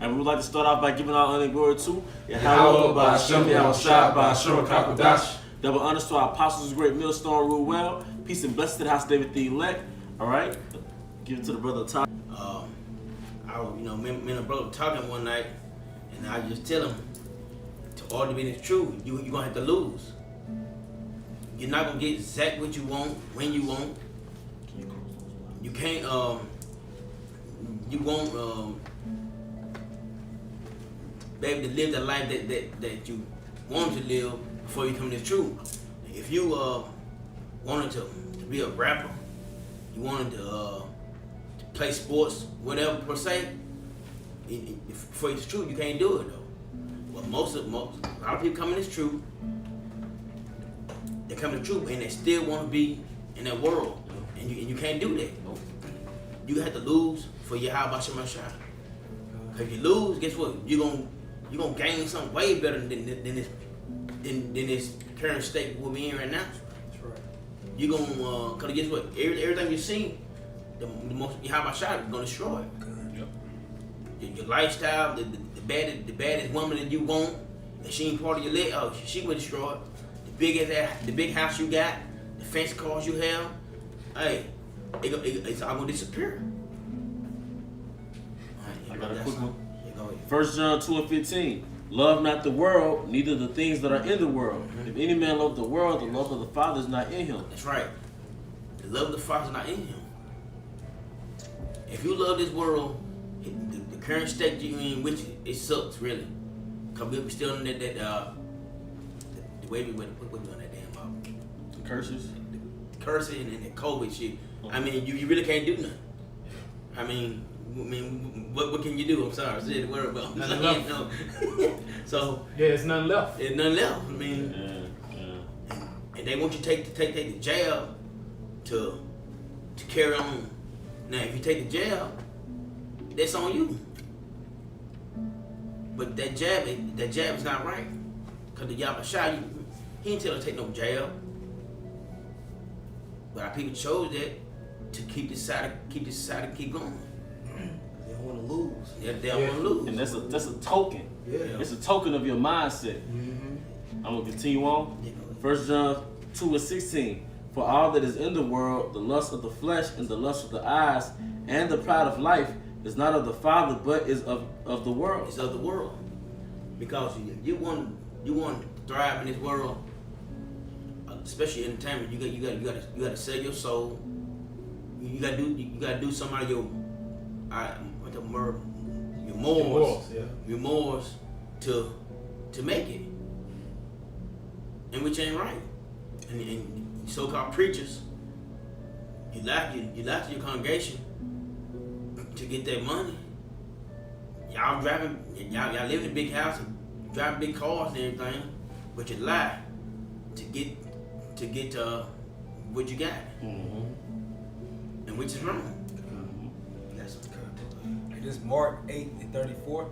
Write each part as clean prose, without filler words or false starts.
And we would like to start off by giving our honor and glory to Yahweh by Hashem, Yahushua by Hashem, Kakadash. Double honors to our apostles, great millstone, rule well. Peace and blessings to the house of David the elect. All right, give it to the brother Todd. Me and a brother talking one night, and I just tell him, to all the business true, you're gonna have to lose. You're not gonna get exactly what you want when you want. You can't. You won't be able to live the life that you want to live before you come to the truth. If you wanted to be a rapper, you wanted to play sports, whatever per se, for it's true, you can't do it though. Well, a lot of people come in this truth. They come to the truth and they still want to be in that world, and you can't do that. You have to lose for Yahweh Bashem Mashah. If you lose, guess what? You're gonna gain something way better than this current state we're in right now. That's right. You're gonna, cause guess what? Everything you see, the most Yahweh Bashem is gonna destroy it. Yep. Your lifestyle, the baddest woman that you want, if she ain't part of your leg, she will destroy it. The big house you got, the fancy cars you have, hey, it's all gonna disappear. I got a quick one. Yeah, go ahead. 1 John 2:15. Love not the world, neither the things that are in the world. Mm-hmm. If any man love the world, the love of the Father is not in him. That's right. The love of the Father is not in him. If you love this world, the current state you're in, which it sucks really, cause we're still in that the way what we doing that damn The curses. the cursing and the COVID shit. I mean, you really can't do nothing. I mean, what can you do? I'm sorry, I said the word, but I'm Nothing saying, left. no. So Yeah, there's nothing left. there's nothing left. I mean, Yeah. and they want you to take the jab to carry on. Now, if you take the jab, that's on you. But that jab is not right. Cause the Yahweh he didn't tell us to take no jab. But our people chose that to keep this side and keep going. They don't want to lose. They don't want to lose. And that's a token. Yeah. It's a token of your mindset. Mm-hmm. I'm gonna continue on. Yeah. 1 John 2:16. For all that is in the world, the lust of the flesh and the lust of the eyes and the pride of life is not of the Father, but is of the world. It's of the world. Because you want to thrive in this world, especially entertainment. You got to sell your soul. You got to do some of your morals, Yeah. your morals to make it, and which ain't right. And so-called preachers, you lie to your congregation to get that money. Y'all live in a big house and driving big cars and everything, but you lie to get what you got, and which is wrong. That's It is Mark 8:34.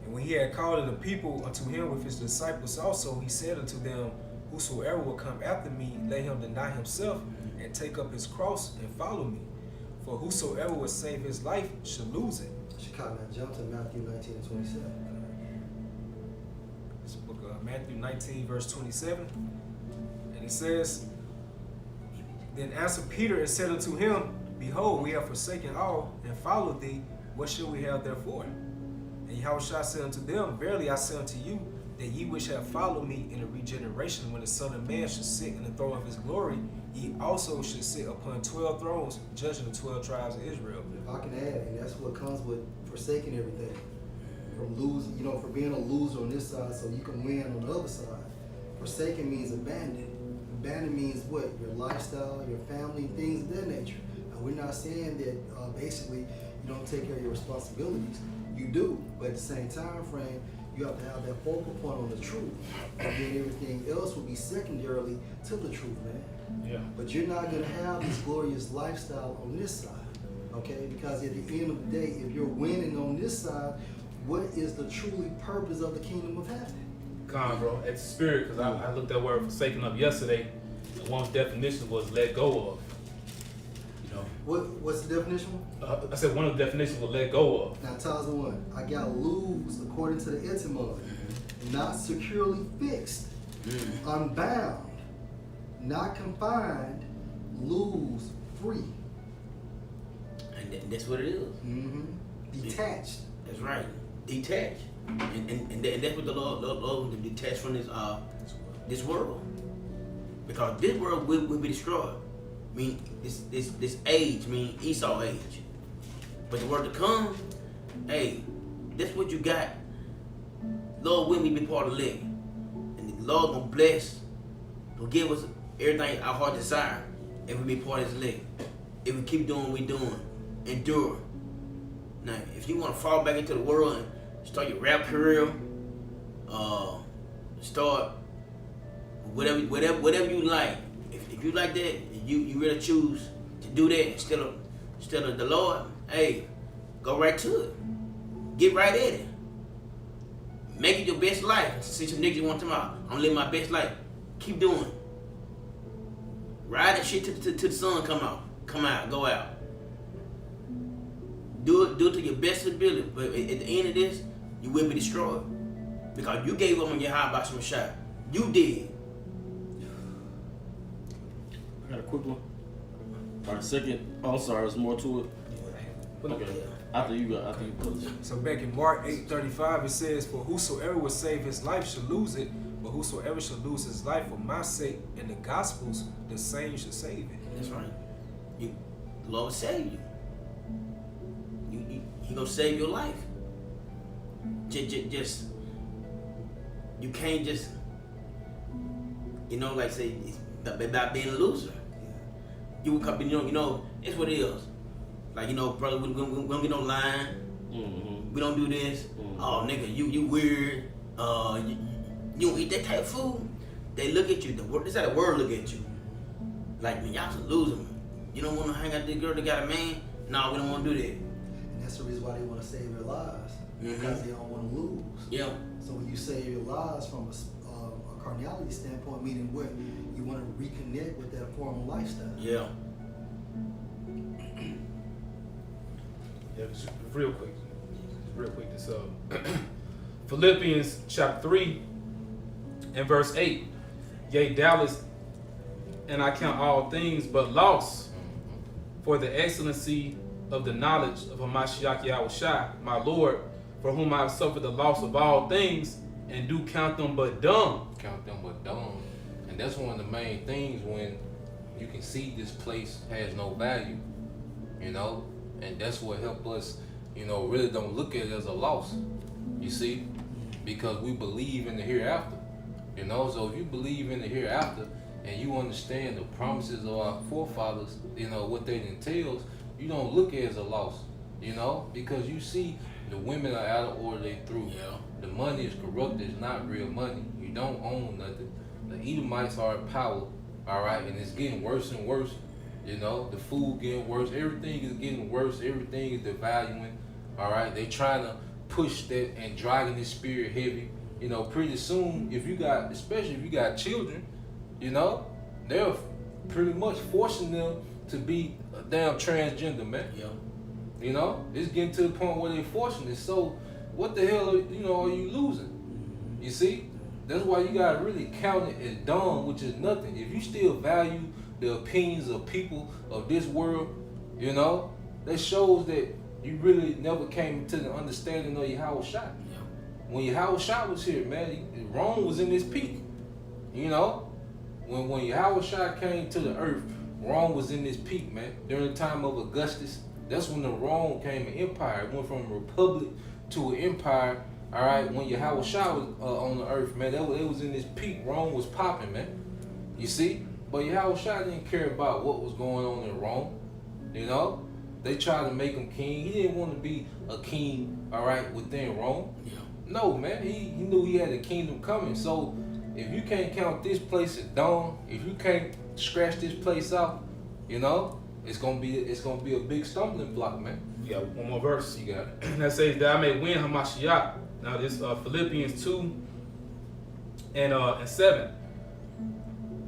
And when he had called the people unto him with his disciples also, he said unto them, whosoever will come after me, let him deny himself and take up his cross and follow me. For whosoever will save his life should lose it. Chicago, jump to Matthew 19 and 27. This book of Matthew 19 verse 27. And it says, Then answered Peter and said unto him, Behold, we have forsaken all and followed thee. What shall we have therefore? And Yahushua said unto them, Verily I say unto you, that ye which have followed me in the regeneration, when the Son of Man shall sit in the throne of his glory, ye also should sit upon 12 thrones, judging the 12 tribes of Israel. If I can add, and that's what comes with forsaking everything. From losing, for being a loser on this side so you can win on the other side. Forsaking means abandon. Abandon means what? Your lifestyle, your family, things of that nature. And we're not saying that basically you don't take care of your responsibilities. You do, but at the same time frame, you have to have that focal point on the truth. And then everything else will be secondarily to the truth, man. Yeah. But you're not going to have this glorious lifestyle on this side, okay? Because at the end of the day, if you're winning on this side, what is the truly purpose of the kingdom of heaven? Come on, bro. It's spirit, because I looked that word forsaken up yesterday. And one's definition was let go of. No. What's the definition? I said one of the definitions will let go of. Now, times one. I got lose according to the etymology. Not securely fixed, unbound, not confined, lose, free. And that's what it is. Detached. That's right. Detached. And that's what the Lord will detach from this world. Because this world will be destroyed. I mean, this age, Esau age. But the word to come, hey, that's what you got. Lord, will we be part of the leg? And the Lord gonna bless, will give us everything our heart desire, if we be part of His leg. If we keep doing what we doing, endure. Now, if you want to fall back into the world and start your rap career, start whatever you like. If you like that, and you really choose to do that instead of the Lord, hey, go right to it. Get right at it. Make it your best life. See some niggas want to come out. I'm gonna live my best life. Keep doing it. Ride that shit till the sun come out, go out. Do it to your best ability. But at the end of this, you will be destroyed. Because you gave up on your high by some shot. You did. I got a quick one. All right, second. Oh, sorry, there's more to it. Okay. After you put it. So back in Mark 8:35, it says, "For whosoever will save his life shall lose it, but whosoever shall lose his life for my sake and the gospel's, the same shall save it." That's right. The Lord will save you. He gonna save your life. Just you can't just like say it's about being a loser. You will come, it's what it is. Like brother, we don't get no line. We don't do this. Oh nigga, you weird. You don't eat that type of food. They look at you. This how the world look at you. Like, man, y'all some loser. You don't want to hang out with this girl that got a man? No, we don't want to do that. And that's the reason why they want to save their lives. Because they don't want to lose. Yeah. So when you save your lives from a carnality standpoint, meaning what? You want to reconnect with that former lifestyle. Yeah. Yeah, just real quick. This Philippians chapter 3 and verse 8. Yea, doubtless, and I count all things but loss for the excellency of the knowledge of Hamashiach Yahushua, my Lord, for whom I have suffered the loss of all things, and do count them but dung. Count them but dung. And that's one of the main things when you can see this place has no value, and that's what helped us, really don't look at it as a loss, you see, because we believe in the hereafter, so if you believe in the hereafter and you understand the promises of our forefathers, what that entails, you don't look at it as a loss, because you see the women are out of order, they through. Yeah. The money is corrupt, it's not real money. You don't own nothing. The Edomites are in power, all right, and it's getting worse and worse. The food getting worse, everything is getting worse, everything is devaluing, all right. They trying to push that and dragging this spirit heavy. Pretty soon, especially if you got children, they're pretty much forcing them to be a damn transgender, man. Yeah. It's getting to the point where they're forcing it. So what the hell are you losing? You see? That's why you gotta really count it as dung, which is nothing. If you still value the opinions of people of this world, that shows that you really never came to the understanding of Yahushua. Yeah. When Yahushua was here, man, Rome was in its peak. When Yahushua came to the earth, Rome was in its peak, man. During the time of Augustus, that's when the Rome came an empire. It went from a republic to an empire. All right, when Yahushua was on the earth, man, it was in this peak. Rome was popping, man. You see? But Yahushua didn't care about what was going on in Rome. They tried to make him king. He didn't want to be a king, all right, within Rome. Yeah. No, man, he knew he had a kingdom coming. So if you can't count this place as dung, if you can't scratch this place out, it's gonna be a big stumbling block, man. You got one more verse. You got it. That says that I may win Hamashiach. Now this Philippians 2 and 7.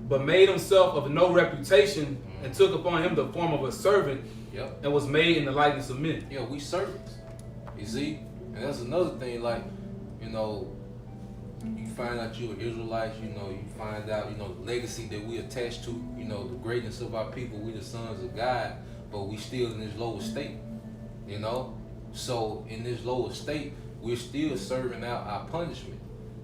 But made himself of no reputation and took upon him the form of a servant, Yep. and was made in the likeness of men. Yeah, we servants. You see? And that's another thing, like, you know, you find out you're Israelites, you know, you find out, you know, the legacy that we attach to, you know, the greatness of our people, we the sons of God, but we still in this lower state, you know? So in this lower state, we're still serving out our punishment.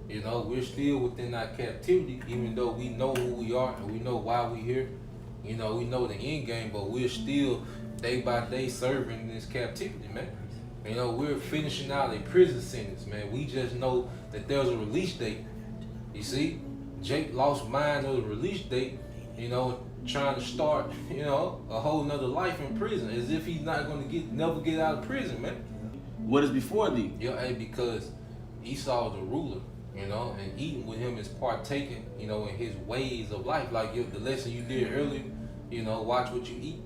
You know, we're still within our captivity, even though we know who we are and we know why we're here. You know, we know the end game, but we're still day by day serving this captivity, man. You know, we're finishing out a prison sentence, man. We just know that there's a release date. You see, Jake lost mind of the release date, you know, trying to start, you know, a whole nother life in prison, as if he's not going to never get out of prison, man. What is before thee? Yeah, hey, because Esau is the ruler, you know, and eating with him is partaking, you know, in his ways of life. Like the lesson you did earlier, you know, watch what you eat,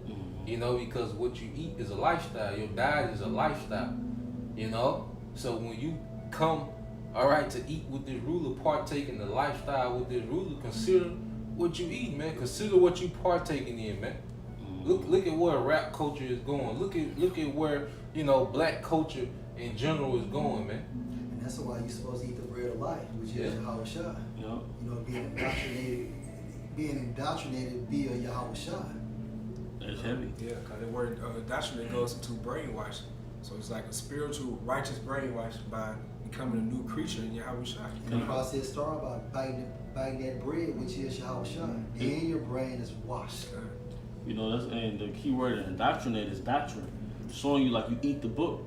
you know, because what you eat is a lifestyle. Your diet is a lifestyle, you know. So when you come, all right, to eat with this ruler, partake in the lifestyle with this ruler, consider what you eat, man. Consider what you partaking in, man. Look at where rap culture is going. Look at where, you know, black culture in general is going, man. And that's why you're supposed to eat the bread of life, which is Yahweh Shai. Yeah. You know, being indoctrinated via Yahweh Shai. That's heavy. Yeah, because the word indoctrinate goes into brainwashing. So it's like a spiritual righteous brainwashing by becoming a new creature in Yahweh Shai. And the process started by biting that bread, which is Yahweh Shai. Then your brain is washed. You know, and the key word in indoctrinate is doctrine. Showing you like you eat the book.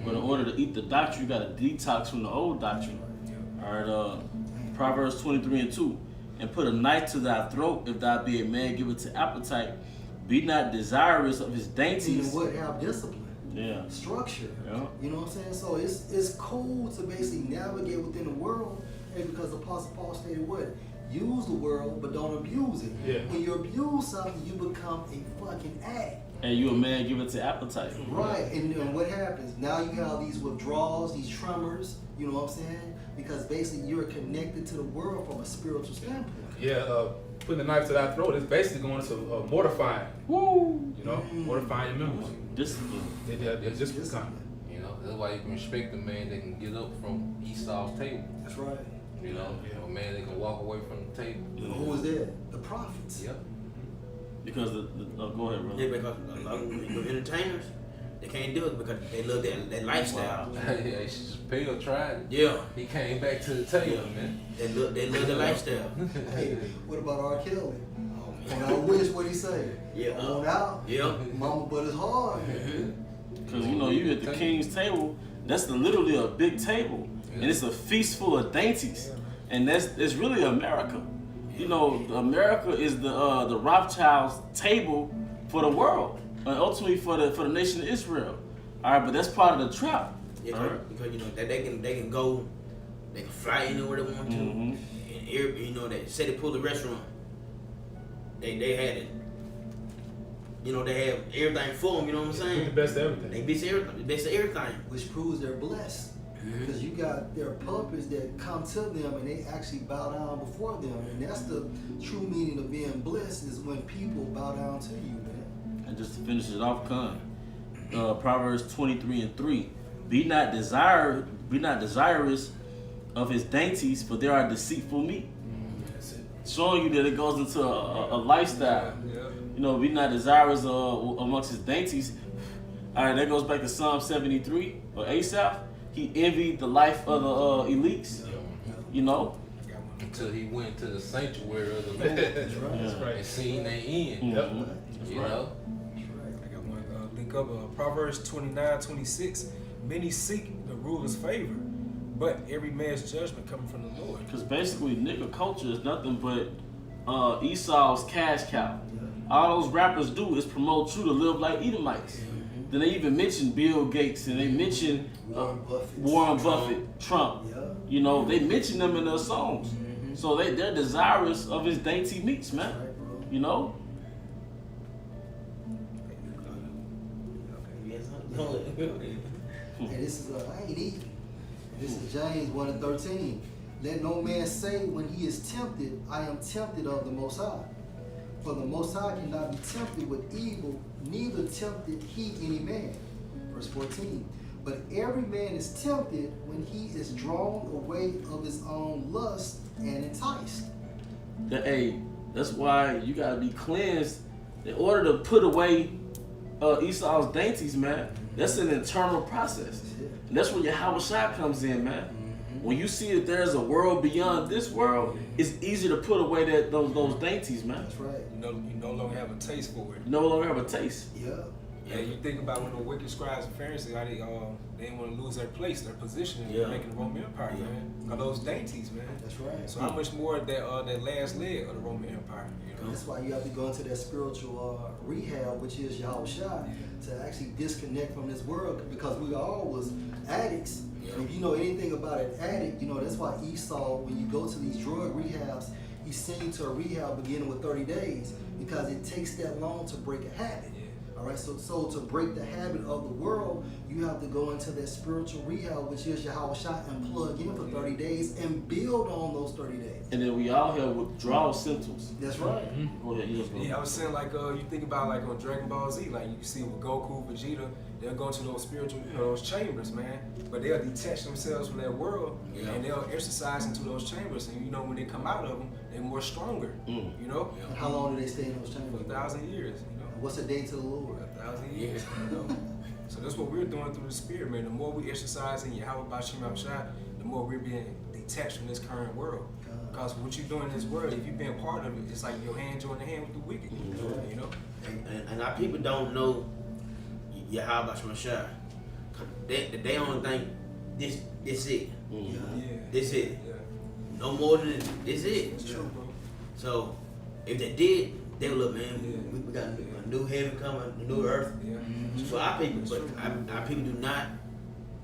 But in order to eat the doctrine, you got to detox from the old doctrine. All right, Proverbs 23:2. And put a knife to thy throat, if thou be a man, give it to appetite. Be not desirous of his dainties. Meaning what? Have discipline. Yeah. Structure. Yeah. You know what I'm saying? So it's cool to basically navigate within the world, and because the Apostle Paul stated what? Use the world, but don't abuse it. Yeah. When you abuse something, you become a fucking addict. And you a man, give it to appetite. Right, and what happens? Now you have these withdrawals, these tremors, you know what I'm saying? Because basically you're connected to the world from a spiritual standpoint. Yeah, putting the knife to thy throat is basically going to mortifying. Woo! You know, mortifying your members. Discipline. It's just Discipline. You know, that's why you can respect a man that can get up from Esau's table. That's right. You know, a man that can walk away from the table. Who was there? The prophets. Yep. Because go ahead, brother. Yeah, because a lot of the entertainers, they can't do it because they love that lifestyle. Hey, Chappelle tried it. Yeah, He came back to the table, man. they love the lifestyle. Hey, what about R. Kelly? Oh, On man. our wish, what he say? Yeah. On out. Yeah. Mama, but it's hard. Because you know, you at the king's table, that's literally a big table. And it's a feast full of dainties. And it's really America. You know, America is the Rothschilds table for the world. And ultimately for the nation of Israel. Alright, but that's part of the trap. Yeah, Alright. because you know that they can go, they can fly anywhere they want to. Mhm. And you know, they say they pulled the restaurant. They had it. You know, they have everything for them. You know what I'm the saying? best of everything. They best of everything. Which proves they're blessed. Because you got their puppets that come to them and they actually bow down before them. And that's the true meaning of being blessed, is when people bow down to you, man. And just to finish it off, Proverbs 23:3. Be not desirous of his dainties, for they are deceitful meat. That's it. Showing you that it goes into a lifestyle. Yeah. You know, be not desirous amongst his dainties. All right, that goes back to Psalm 73 or Asaph. He envied the life of the elites. You know. Until he went to the sanctuary of the Lord That's right. That's Yeah. right. and seen their end. Mhm. You know? I got one link up. Proverbs 29:26. Many seek the ruler's favor, but every man's judgment coming from the Lord. Because basically, nigga culture is nothing but Esau's cash cow. All those rappers do is promote you to live like Edomites. Then they even mention Bill Gates and they mention Warren Buffett, Trump. Yeah. You know, they mention them in their songs. So they're desirous of his dainty meats, man. Right, bro. You know? And this is I ain't eating. This is James 1:13. Let no man say when he is tempted, I am tempted of the Most High. For the Most High cannot be tempted with evil, neither tempted he any man. Verse 14. But every man is tempted when he is drawn away of his own lust and enticed. That's why you gotta be cleansed in order to put away Esau's dainties, man. That's an internal process. And that's where your Yahushua comes in, man. When you see that there's a world beyond this world, it's easy to put away those dainties, man. That's right. You no longer have a taste for it. You no longer have a taste. Yeah. Yeah, you think about when the wicked scribes and Pharisees, how they didn't want to lose their place, their position in making the Roman Empire, man. Got those dainties, man. That's right. So how much more that last leg of the Roman Empire? You know? That's why you have to go into that spiritual rehab, which is Yahushua, to actually disconnect from this world, because we all was addicts. Yeah. And if you know anything about an addict, you know that's why Esau, when you go to these drug rehabs, he sends you to a rehab beginning with 30 days, because it takes that long to break a habit. All right, so to break the habit of the world, you have to go into that spiritual rehab, which is Yahushua, and plug in for 30 days and build on those 30 days. And then we all have withdrawal symptoms. That's right. Go ahead, yes, bro. Yeah, I was saying like you think about like on Dragon Ball Z, like you can see with Goku, Vegeta, they'll go into those spiritual, those chambers, man. But they'll detach themselves from that world, and they'll exercise into those chambers. And when they come out of them, they're more stronger. You know, And how long do they stay in those for chambers? 1,000 years. What's a day to the Lord? 1,000 years. You know? So that's what we're doing through the Spirit, man. The more we exercise in Yahweh Bashim Shai, the more we're being detached from this current world. Because what you're doing in this world, if you've been part of it, it's like your hand joining the hand with the wicked. You know? And our people don't know Yahweh Bashim Shai. They only think this it. Yeah. This it. Yeah. No more than this it. It's true, bro. So if they did, they would look, man, we got a new heaven coming, a new earth. Yeah. For our people, but our people do not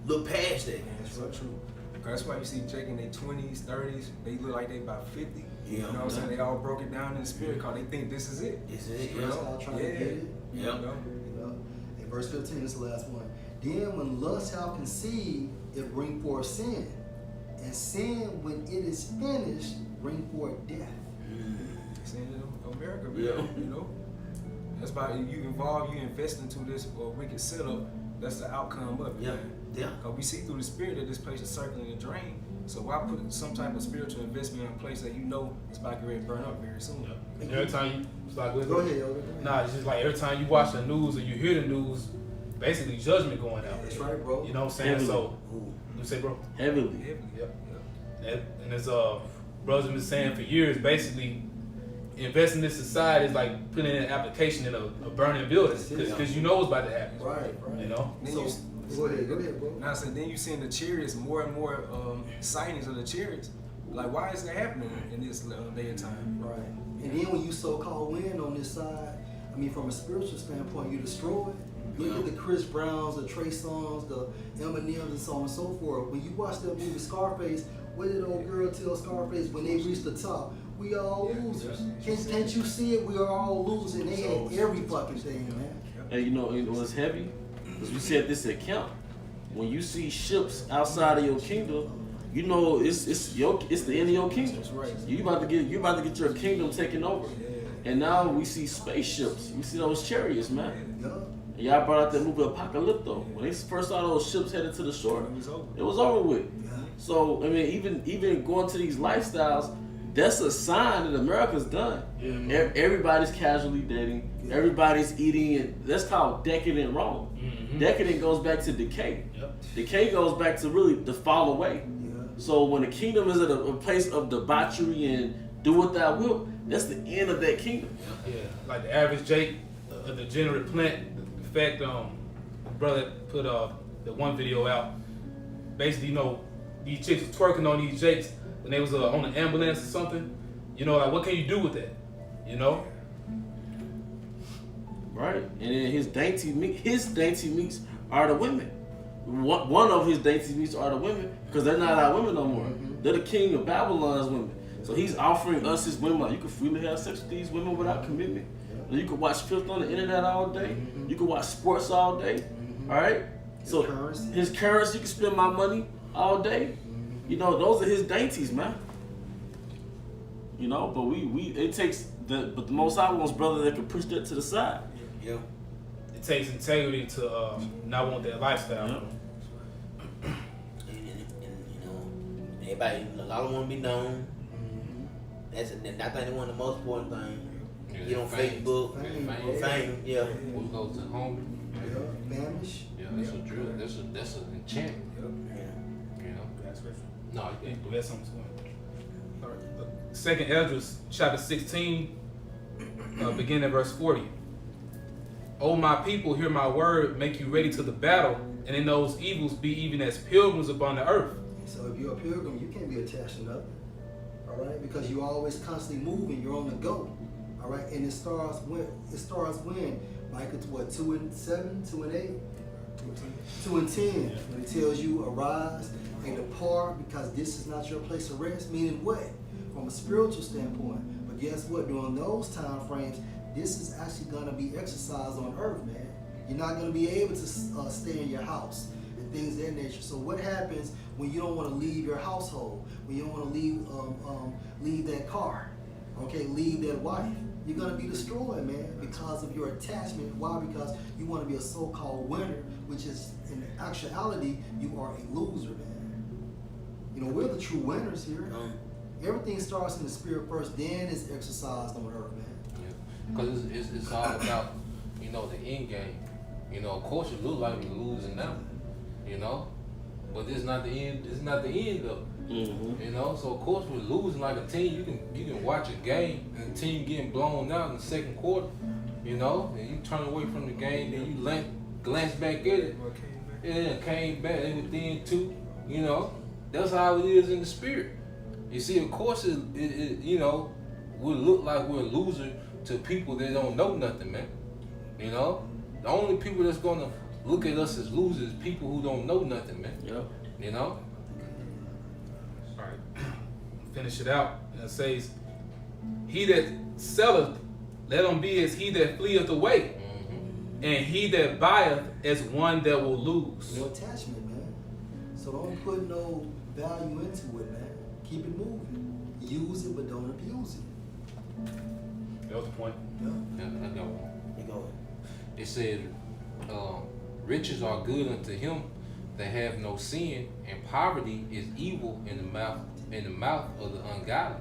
look past that. That's so true. That's why you see Jake in their 20s, 30s, they look like they about 50. Yeah. You know what I'm saying? They all broke it down in the spirit because they think this is it. This is it, That's yeah. how I'm trying to get it. You Yep. know? You know? In verse 15, this is the last one. Then when lust have conceived, it bring forth sin. And sin, when it is finished, bring forth death. It's in America, man. Yeah. You know? That's why you invest into this wicked setup, that's the outcome of it. Yeah. Man. Yeah. Because we see through the spirit that this place is circling the drain. So why put some type of spiritual investment in a place that you know is about to get ready to burn up very soon? And every time you start Go ahead, Elder. Nah, it's just like every time you watch the news or you hear the news, basically judgment going out. That's right, bro. You know what I'm saying? Heavily. So you say, bro. Heavily. Yep. And as brothers have been saying for years, basically investing in this society is like putting in an application in a burning building because you know what's about to happen. Right. You know. Then So, go ahead, bro. Now, so then you seeing the chariots, more and more sightings of the chariots. Like, why is that happening in this day and time? Right. And then when you so-called win on this side, I mean, from a spiritual standpoint, you destroy it. Look at the Chris Browns, the Trey Songz, the Eminems, and so on and so forth. When you watch that movie Scarface, what did old girl tell Scarface when they reached the top? We are all losers. Can't you see it? We are all losers. They had every fucking thing, man. And you know what's heavy? Because we said this at camp. When you see ships outside of your kingdom, you know it's the end of your kingdom. That's right. You about to get your kingdom taken over. And now we see spaceships. We see those chariots, man. Yeah. And y'all brought out that movie Apocalypto. When they first saw those ships headed to the shore, it was over with. So I mean, even going to these lifestyles, that's a sign that America's done. Everybody's casually dating. Everybody's eating, and that's called decadent Rome. Decadent goes back to decay. Decay goes back to really the fall away. So when the kingdom is at a place of debauchery and do what thou wilt, that's the end of that kingdom. Yeah, like the average Jake, a degenerate plant. In fact, brother put the one video out. Basically, you know, these chicks was twerking on these Jakes, and they was on an ambulance or something. You know, like what can you do with that? You know. Right, and then his dainty meats are the women. One of his dainty meats are the women because they're not our women no more. They're the king of Babylon's women. So he's offering us his women like you can freely have sex with these women without commitment. You can watch filth on the internet all day. You can watch sports all day. All right. So his currency, you can spend my money all day. You know, those are his dainties, man. You know, but it takes but the Most High wants brother that can push that to the side. Yeah. It takes integrity to not want that lifestyle. Yeah. And you know, everybody, a lot of them want to be known. I think that's one of the most important things. Yeah, Get on fame. Facebook, Fame. fame, yeah. We go to home. Yeah, famish. Yeah, that's a drill. That's an enchantment. Yeah. You know. That's right. No, Yeah, we had something to it. All right. Second Esdras chapter 16, beginning at verse 40. O my people, hear my word, make you ready to the battle, and in those evils be even as pilgrims upon the earth. So if you're a pilgrim, you can't be attached to nothing. All right, because you're always constantly moving. You're on the go. All right, and it starts when Micah 2:7, 2:8, 2:10, when it tells you arise and depart because this is not your place of rest. Meaning what? From a spiritual standpoint. But guess what? During those time frames, this is actually going to be exercised on earth, man. You're not going to be able to stay in your house and things of that nature. So what happens when you don't want to leave your household? When you don't want to leave that car? Okay, leave that wife? You're going to be destroyed, man, because of your attachment. Why? Because you want to be a so-called winner, which is, in actuality, you are a loser, man. You know, we're the true winners here. Everything starts in the spirit first, then it's exercised on earth, man. Because it's all about, you know, the end game. You know, of course it look like we're losing now, you know, but it's not the end. It's not the end of it. Mm-hmm. You know, so of course we're losing like a team. You can watch a game and the team getting blown out in the second quarter. You know, and you turn away from the game, then you glance back at it. Yeah, came back and within two. You know, that's how it is in the spirit. You see, of course it you know, will look like we're a loser to people that don't know nothing, man. You know, the only people that's gonna look at us as losers is people who don't know nothing, man. Yep. You know. All right. Finish it out. And it says, he that selleth, let him be as he that fleeth away, and he that buyeth as one that will lose. No attachment, man. So don't put no value into it, man. Keep it moving. Use it, but don't abuse it. That was the point. Yeah, I got one. You go. It said, riches are good unto him that have no sin, and poverty is evil in the mouth of the ungodly.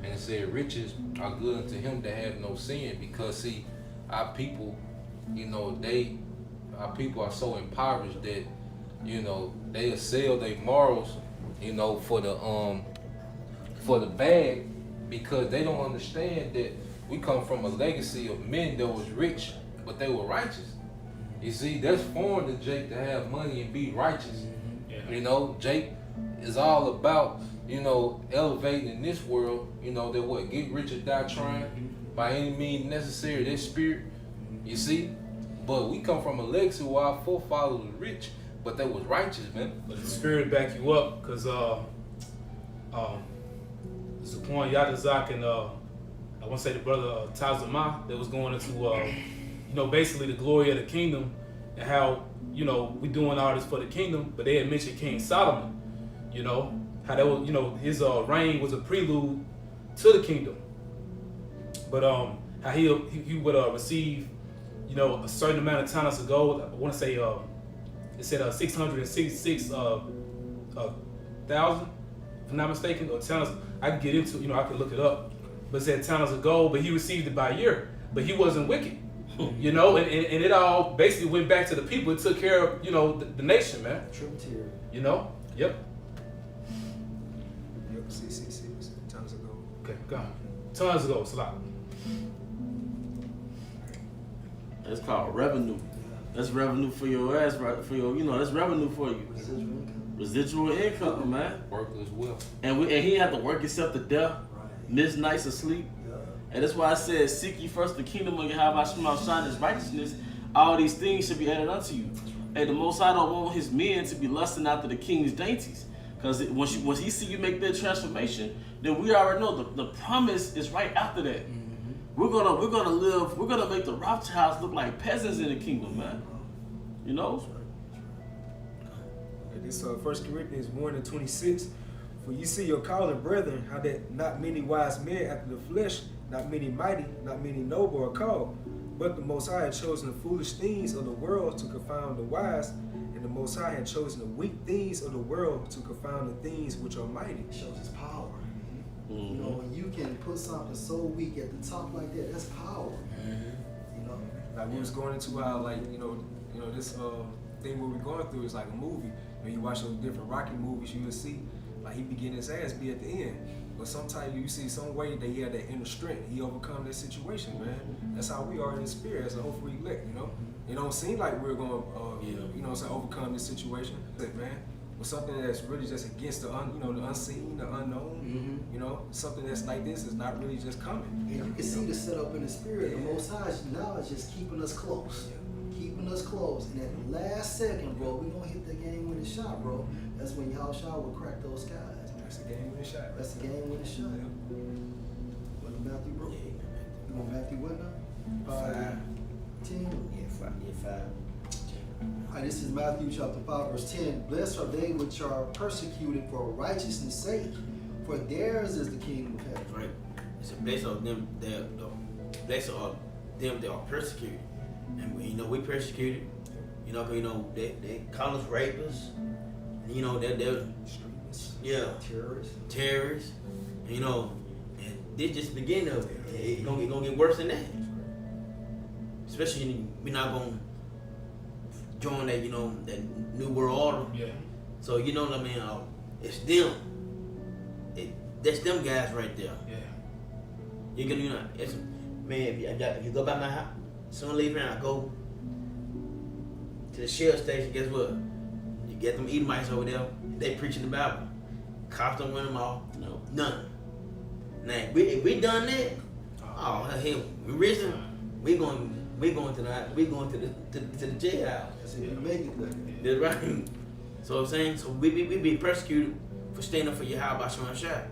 And it said, riches are good unto him that have no sin, because see, our people, you know, our people are so impoverished that, you know, they'll sell their morals, you know, for the bag, because they don't understand that we come from a legacy of men that was rich, but they were righteous. You see, that's foreign to Jake to have money and be righteous. Yeah. You know, Jake is all about, you know, elevating in this world, you know, that what, get rich or die trying, by any means necessary, that spirit, you see. But we come from a legacy where our forefathers were rich, but they was righteous, man. But the spirit back you up, because it's the point Yadazak and I want to say the brother Tazama that was going into you know, basically the glory of the kingdom and how, you know, we doing all this for the kingdom, but they had mentioned King Solomon, you know, how that was, you know, his reign was a prelude to the kingdom, but how he would receive, you know, a certain amount of talents of gold. I want to say it said 666,000, if I'm not mistaken, or talents. I can get into, you know, I can look it up, but it said talents of gold, but he received it by year, but he wasn't wicked. You know, and it all basically went back to the people. It took care of, you know, the nation, man. Tributary. You know? Yep. Yep, 666 tons ago. Okay, go on. Tons ago, it's a lot. That's called revenue. That's revenue for your ass, right? For your, you know, that's revenue for you. Residual income. Residual income, man. Worthless wealth. And he had to work himself to death, Right. miss nights of sleep. Yeah. And that's why I said, seek ye first the kingdom of Yahweh shine his righteousness. All these things should be added unto you. And the Most High don't want his men to be lusting after the king's dainties. Because once he see you make that transformation, then we already know the promise is right after that. We're gonna make the Rothschilds look like peasants in the kingdom, man. You know? And this 1 Corinthians 1:26. For you see your calling, brethren, how that not many wise men after the flesh, not many mighty, not many noble are called. But the Most High had chosen the foolish things of the world to confound the wise, and the Most High had chosen the weak things of the world to confound the things which are mighty. It shows his power. Mhm. You know, when you can put something so weak at the top like that, that's power. You know, Like we was going into how, like, you know this thing what we're going through is like a movie. When you watch those different Rocky movies, you will see like he be getting his ass beat at the end. But sometimes you see some way that he had that inner strength. He overcome that situation, man. That's how we are in the spirit as a hopeful elect, you know. It don't seem like we're going to, you know, overcome this situation, man. But something that's really just against the, the unseen, the unknown, you know, something that's like this is not really just coming. and you can see the setup in the spirit. The Most High now is just keeping us close. Keeping us close. And at the last second, bro, we going to hit the game winning shot, bro. That's when Yahushua will crack those skies. That's a game with a shot. That's the game winning shot. What Matthew, bro? You want Matthew what now? 5:10. Yeah, 5. All right, this is Matthew chapter 5, verse 10. Blessed are they which are persecuted for righteousness' sake, for theirs is the kingdom of heaven. Right. It's a blessing of them blessed are them that are persecuted. And we persecuted. They call us rapists. They're terrorists. And this just the beginning of it. It's gonna get worse than that. Especially we're not gonna join that that new world order. Yeah. So what I mean. It's them. That's them guys right there. Yeah. It's, man, if you go by my house, soon as I leave here and I go to the Shell station, guess what? You get them Edomites over there, they preaching the Bible. Cops don't run them off. No. None. Now, if we done that, oh hell, we risen, we going to the jailhouse. That's if you make it there. That's right. So I'm saying, so we be persecuted for standing up for Yahweh Shema Shai.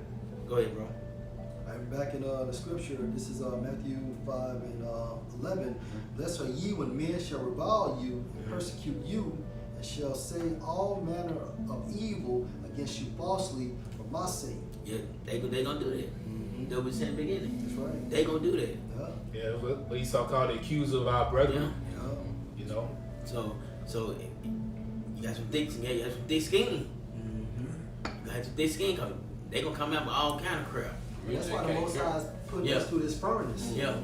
Go ahead, bro. All right, back in the scripture, this is Matthew 5 and 11. Blessed are ye when men shall revile you and persecute you, and shall say all manner of evil against you falsely for my sake. Yeah, they gonna do that. That was in the beginning. That's right. They gonna do that. Yeah. Yeah, what Esau called the accuser of our brethren. Yeah. You know. So you got some thick skin. You got some thick skin. You got some thick skin. Cause they gonna come out with all kind of crap. And that's why the Most High is putting us through this furnace. Yeah.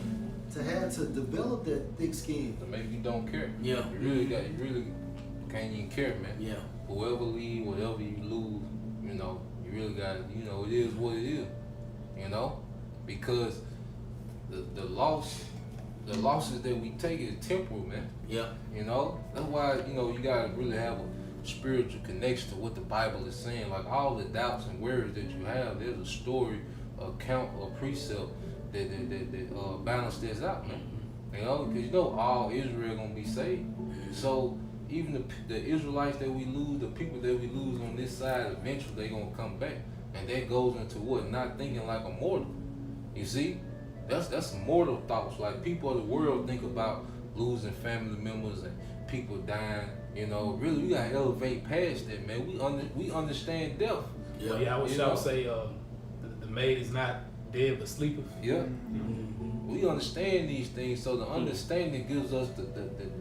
To have to develop that thick skin. To make you don't care. Yeah. You really can't even care, man. Yeah. Whoever leave, whatever you lose, you really got, it is what it is, because the losses that we take is temporal, man. Yeah. That's why, you gotta really have a spiritual connection to what the Bible is saying. Like all the doubts and worries that you have, there's a story, a count, a precept that balance this out, man. Because all Israel gonna be saved. So even the Israelites that we lose, the people that we lose on this side, eventually they gonna come back. And that goes into what? Not thinking like a mortal. You see? That's mortal thoughts. Like people of the world think about losing family members and people dying. Really we gotta elevate past that, man. We understand death. Yeah, I would say the maid is not dead but sleepeth. Yeah. We understand these things, so the understanding gives us the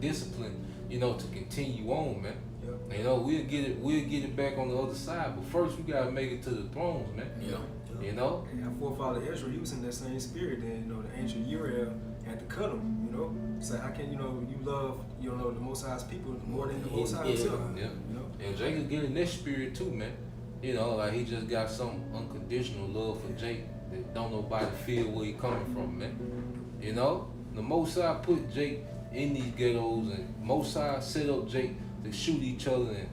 discipline, to continue on, man. Yep. We'll get it back on the other side, but first we gotta make it to the thrones, man. Yeah. And our forefather Ezra, he was in that same spirit. Then the ancient Uriel had to cut him. So how can you love the Most High's people more than the Most High himself? Yeah. And Jacob getting that spirit too, man. Like he just got some unconditional love for Jake that don't nobody feel where he coming from, man. The Most High put Jake in these ghettos, and Most High set up Jake to shoot each other and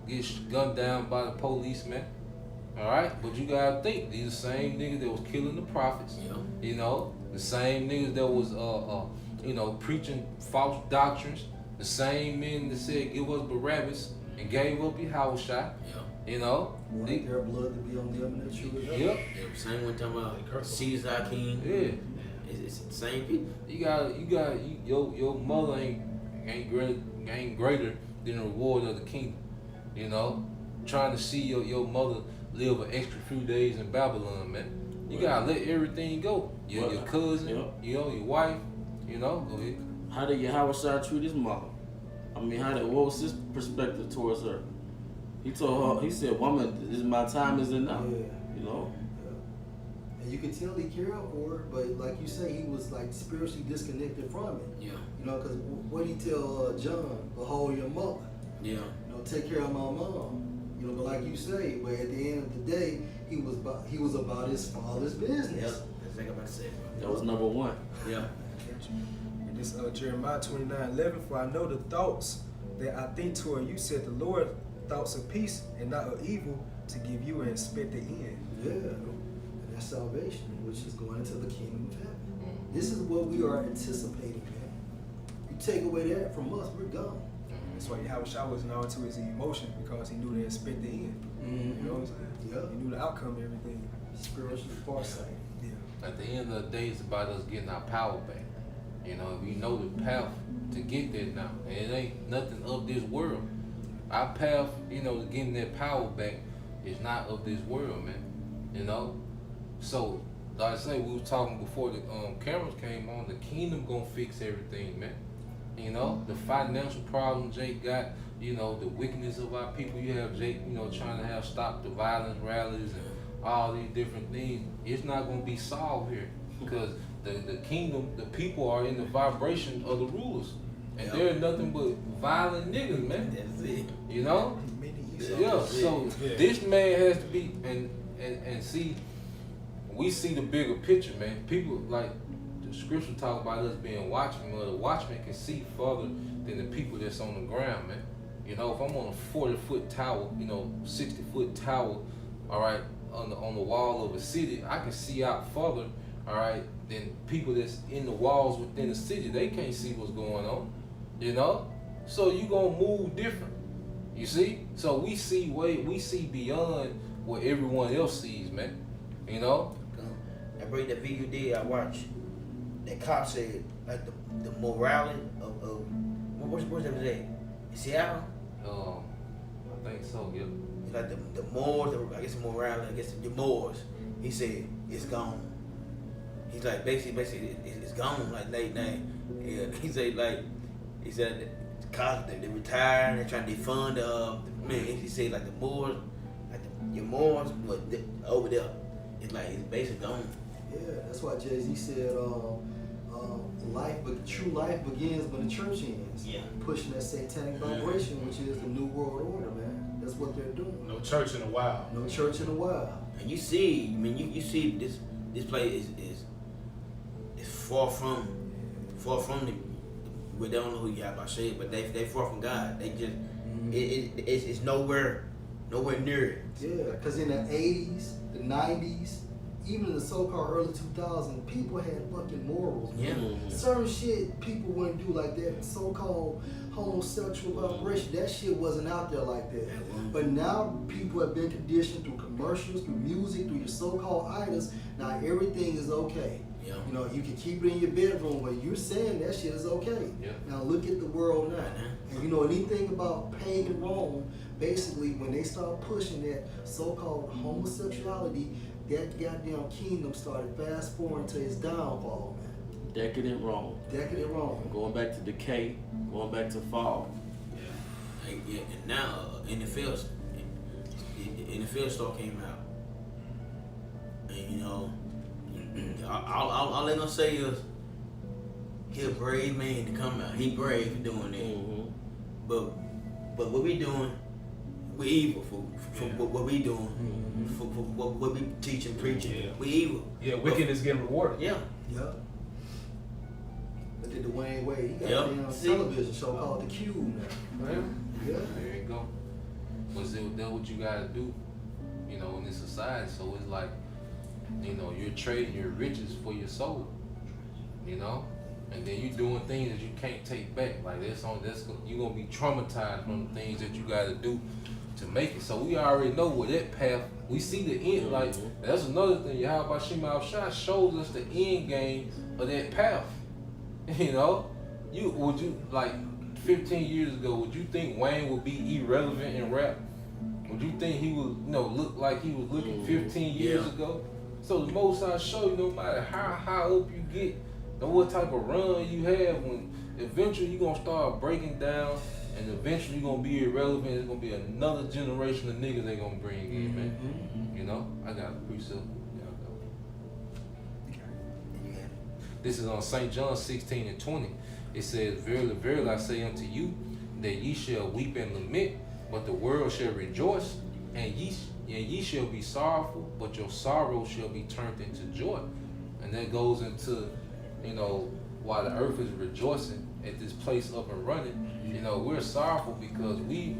get gunned down by the police, man. All right, but you gotta think these are the same niggas that was killing the prophets. Yeah. The same niggas that was preaching false doctrines. The same men that said give us Barabbas and gave up Yahushua. Yeah. Wanted their blood to be on them and true. Yep. Yeah, same one talking about Caesar King. Yeah. It's the same people. Your mother ain't greater than the reward of the kingdom. Trying to see your mother live an extra few days in Babylon, man. You gotta let everything go. Your cousin, Yep. you know, your wife, you know, go ahead. How did Yahweh Shai treat his mom? I mean, what was his perspective towards her? He told her, he said, "Woman, my time is in now." Yeah. You know. Yeah. And you could tell he cared for her, but like you say, he was like spiritually disconnected from it. Yeah. You know, because what did he tell John? Behold your mother. Yeah. You know, take care of my mom. You know, but like you say, but at the end of the day, he was about his father's business. Yep. That's what I'm about to say. That was number one. Yeah. And this Jeremiah 29:11, for I know the thoughts that I think toward you, said the Lord, thoughts of peace and not of evil, to give you an expected end. Yeah. And that's salvation, which is going into the kingdom of heaven. This is what we are anticipating, man. You take away that from us, we're gone. That's why Yahweh Shai wasn't all to his emotion, because he knew the expected end. You know what I'm saying? Yeah. He knew the outcome of everything. Spiritual foresight. Yeah. At the end of the day, it's about us getting our power back. You know, we know the path to get there now. And it ain't nothing of this world. Our path, you know, to getting that power back is not of this world, man. You know? So, like I say, we was talking before the cameras came on, the kingdom gonna fix everything, man. You know, the financial problem Jake got, you know, the wickedness of our people. You have Jake, you know, trying to have stop the violence rallies and all these different things. It's not gonna be solved here because the kingdom, the people are in the vibration of the rulers. And Yep. they're nothing but violent niggas, man. That's it. You know? Many Yeah, so Yeah. this man has to be and see, we see the bigger picture, man. People like the scripture talk about us being watchmen. Well, the watchman can see further than the people that's on the ground, man. You know, if I'm on a 40-foot tower, you know, 60-foot tower, all right, on the wall of a city, I can see out further, all right, than people that's in the walls within the city. They can't see what's going on, you know. So you gonna move different. You see? So we see beyond what everyone else sees, man. You know? I break that video did I watched. That cop said like the morality of what's that today? Seattle? I think so, yeah. It's like the Moors, I guess the morality, I guess the Moors. He said it's gone. He's like basically it's gone like late night. Yeah. He said the cops they retired, they're trying to defund man. He said like the Moors, like your Moors, but over there, it's like it's basically gone. Yeah, that's why Jay-Z said, true life begins when the church ends. Yeah. Pushing that satanic vibration, which is the New World Order, man. That's what they're doing. No church in a while. No church in a while. And you see, I mean, you see this place is far from the. We don't know who Yahweh Shai, but they far from God. They just it's nowhere near it. Yeah, because in the 80s, the 90s, even in the so-called early 2000s, people had fucking morals. Yeah. Certain shit people wouldn't do like that. So-called homosexual vibration, that shit wasn't out there like that. But now people have been conditioned through commercials, through music, through your so-called idols. Now everything is okay. Yeah. You know, you can keep it in your bedroom, but you're saying that shit is okay. Yeah. Now look at the world now. And you know anything about pagan Rome, basically when they start pushing that so-called homosexuality, that goddamn kingdom started fast forwarding to its downfall, man. Decadent Rome. Decadent Rome. Going back to decay, going back to fall. Yeah. And now NFL star came out, and you know, all they gonna say is he a brave man to come out. He brave doing that. Mm-hmm. But what we doing, we evil for what we doing. For what we teaching, preaching, Yeah. we evil. Yeah, wickedness getting rewarded. Yeah. Yep. Look at Dwayne Wade. He got Yep. a damn See? television show called The Cube now. Well, Yeah. there you go. But see, that's what you gotta do, you know, in this society. So it's like, you know, you're trading your riches for your soul, you know, and then you're doing things that you can't take back. Like you're gonna be traumatized from the things that you gotta do to make it. So we already know where that path. We see the end. Like that's another thing. Yahweh Shai shows us the end game of that path. You know, would you like 15 years ago? Would you think Wayne would be irrelevant in rap? Would you think he would, look like he was looking 15 years Yeah. ago? So the Most High show you, no matter how high up you get, and what type of run you have, when eventually you're going to start breaking down, and eventually you're going to be irrelevant. There's going to be another generation of niggas they going to bring in, man. You know? I got a precept. This is on St. John 16:20. It says, Verily, verily, I say unto you, that ye shall weep and lament, but the world shall rejoice, and ye shall be sorrowful, but your sorrow shall be turned into joy. And that goes into, you know, while the earth is rejoicing at this place up and running, you know, we're sorrowful because we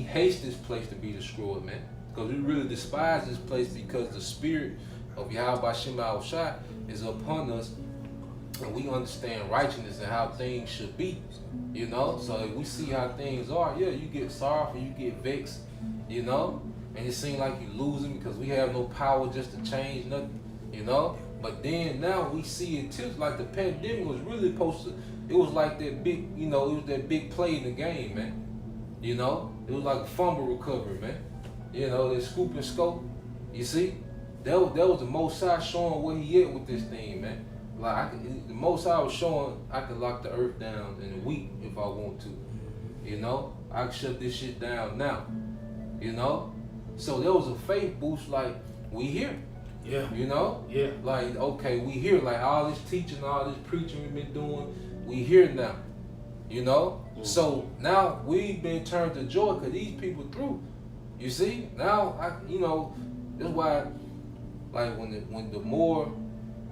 haste this place to be destroyed, man. Because we really despise this place because the spirit of Yahweh Shem Shai is upon us, and we understand righteousness and how things should be, you know. So if we see how things are, yeah, you get sorrowful, you get vexed, you know, and it seems like you're losing because we have no power just to change nothing, you know. But then now we see it too, like the pandemic was really supposed to, it was like that big, you know, it was that big play in the game, man. You know, it was like a fumble recovery, man. You know, that scoop and scope. You see, that was the Most High showing where he at with this thing, man. Like the Most High was showing I could lock the earth down in a week if I want to. You know, I can shut this shit down now. You know, so there was a faith boost. Like we here. Yeah. You know? Yeah. Like, okay, we here. Like all this teaching, all this preaching we've been doing, we here now. You know? Mm-hmm. So now we've been turned to joy because these people through. You see? Now you know, that's why like when the more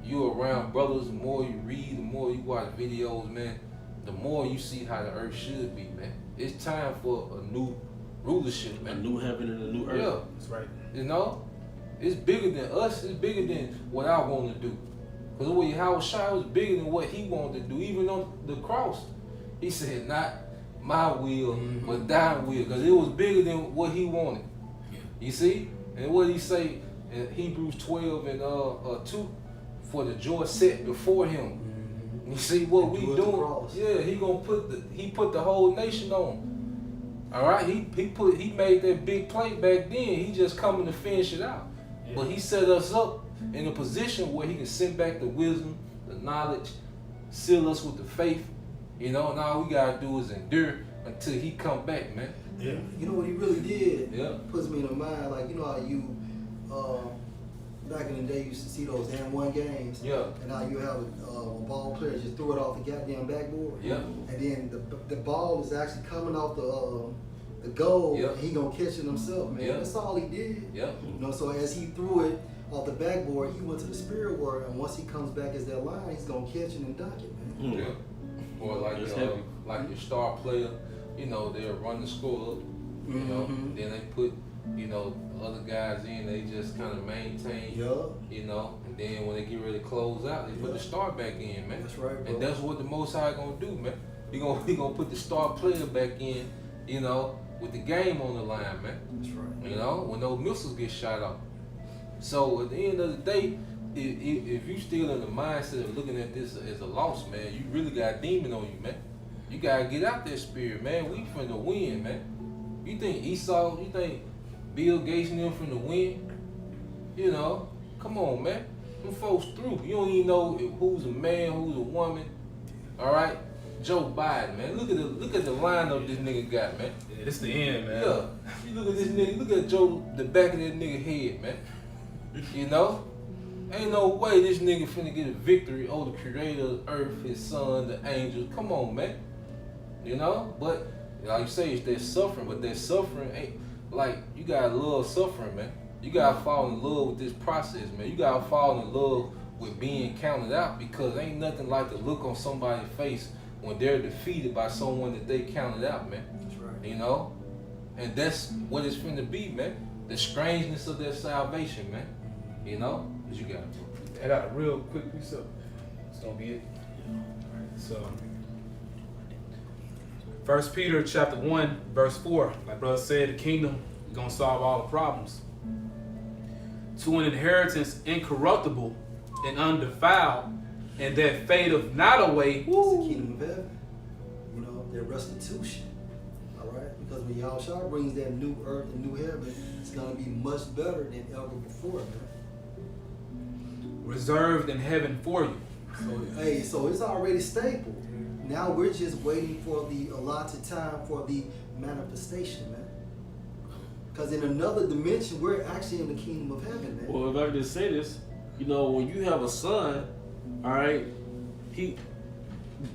you're around brothers, the more you read, the more you watch videos, man, the more you see how the earth should be, man. It's time for a new rulership, man. A new heaven and a new earth. Yeah. That's right. You know? It's bigger than us. It's bigger than what I want to do. Because what Yahweh Shai was bigger than what he wanted to do. Even on the cross, he said, not my will, but thy will. Because it was bigger than what he wanted. You see? And what he say in Hebrews 12 and 2, for the joy set before him. You see what we doing? Yeah, he put the whole nation on. All right, he made that big play back then. He just coming to finish it out. Yeah. But he set us up in a position where he can send back the wisdom, the knowledge, seal us with the faith. You know, and all we gotta do is endure until he come back, man. Yeah. You know what he really did? Yeah. Puts me in the mind, like, you know how you back in the day, you used to see those M1 games. Yeah. And now you have a ball player just throw it off the goddamn backboard. Yeah. And then the ball is actually coming off the goal. Yeah. And he gonna catch it himself, man. Yeah. That's all he did. Yeah. You know, so as he threw it off the backboard, he went to the spirit world, and once he comes back as that line, he's gonna catch it and dunk it, man. Yeah. Or like It's heavy. like your star player, you know, they'll run the score up, you know, then they put, you know, other guys in, they just kind of maintain, you know, and then when they get ready to close out, they put the star back in, man. That's right, bro. And that's what the Most High gonna do, man. He gonna put the star player back in, you know, with the game on the line, man. That's right. You know, when those missiles get shot off. So at the end of the day, if you still in the mindset of looking at this as a loss, man, you really got a demon on you, man. You gotta get out that spirit, man. We finna win, man. You think Esau, you think Bill Gates and them finna win? You know, come on, man. Them folks through. You don't even know who's a man, who's a woman. All right, Joe Biden, man. Look at the lineup this nigga got, man. Yeah, this the end, man. Yeah, you look at this nigga. Look at the back of that nigga head, man. You know, ain't no way this nigga finna get a victory over the creator of the earth, his son, the angels. Come on, man. You know, but like you say, it's that suffering, but that suffering ain't like, you gotta love suffering, man. You gotta fall in love with this process, man. You gotta fall in love with being counted out, because ain't nothing like the look on somebody's face when they're defeated by someone that they counted out, man. That's right. You know, and that's what it's finna be, man. The strangeness of their salvation, man. You know, what you got? I got a real quick piece up. It's gonna be it. Alright, so 1 Peter chapter 1, verse 4. Like brother said, the kingdom is gonna solve all the problems. To an inheritance incorruptible and undefiled, and that fadeth not away. It's the kingdom of heaven. You know, their restitution. All right? Because when Yahushua brings that new earth and new heaven, it's going to be much better than ever before, man. reserved in heaven for you. So, hey, so it's already stable. Now we're just waiting for the allotted time for the manifestation, man. Because in another dimension, we're actually in the kingdom of heaven, man. Well, if I could just say this, you know, when you have a son, all right, he,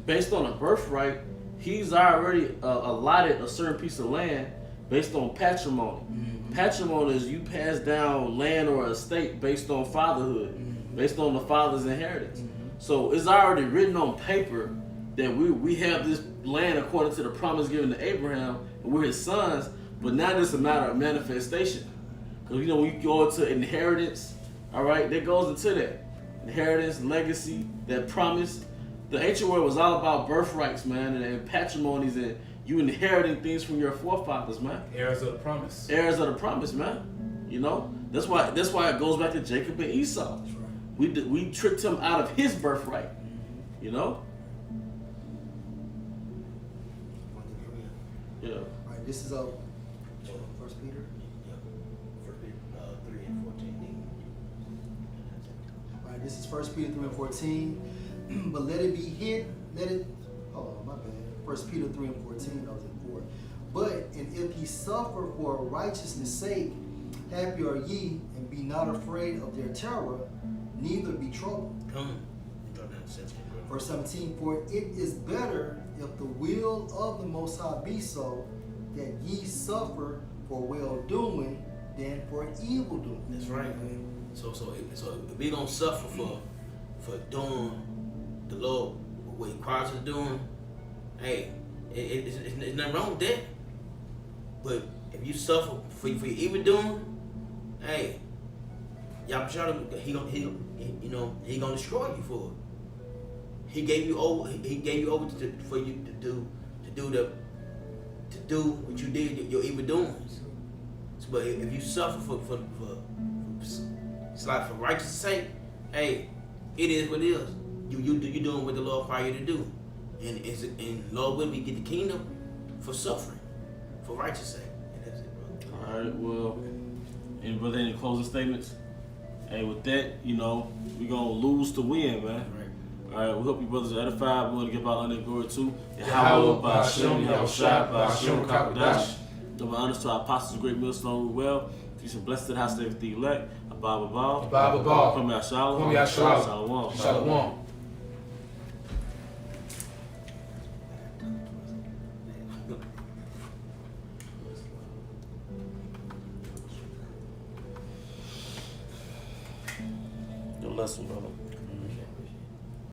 based on a birthright, he's already allotted a certain piece of land based on patrimony. Patrimony is you pass down land or estate based on fatherhood, based on the father's inheritance. So it's already written on paper that we have this land according to the promise given to Abraham, and we're his sons. But now it's a matter of manifestation. Because, you know, when you go into inheritance, all right, that goes into that. Inheritance, legacy, that promise. The ancient world was all about birthrights, man, and patrimonies, and you inheriting things from your forefathers, man. Heirs of the promise. Heirs of the promise, man. You know? That's why it goes back to Jacob and Esau. We tricked him out of his birthright. You know? Yeah. All right, this is First Peter. First Peter 3 and 14. All right, this is 1 Peter 3 and 14. But let it be hid, hold on, my bad. 1 Peter 3 and 14, I was in 4. But, and if ye suffer for righteousness' sake, happy are ye, and be not afraid of their terror, neither be troubled. Verse 17, for it is better if the will of the Most High be so, that ye suffer for well-doing than for evil-doing. That's right, man. So if we gonna suffer for doing the Lord what He requires us to doing, hey, it's nothing wrong with that. But if you suffer for your evil doing, hey, y'all try to he gonna destroy you for it. He gave you over. He gave you over for you to do what you did, your evil doings. So, but if you suffer for it's like for righteousness' sake, hey, it is what it is. You doing what the Lord requires you to do, and Lord will we get the kingdom for suffering, for righteousness' sake. And that's it, bro. All right, well, and brother, any closing statements? Hey, with that, you know, we gonna lose to win, man. All right, we hope you brothers are edified. We want to give our honor and glory to Yahweh, Ba'ashem, Yahushua, Ba'ashem, Kakadash. Give our honors to our apostles, great millstone, well. Peace and blessed to the house of the elect. Abba, Abba. Abba, Abba. Kwame Ashalom. Kwame Ashalom. Shalom. Shalom. Good lesson, brother.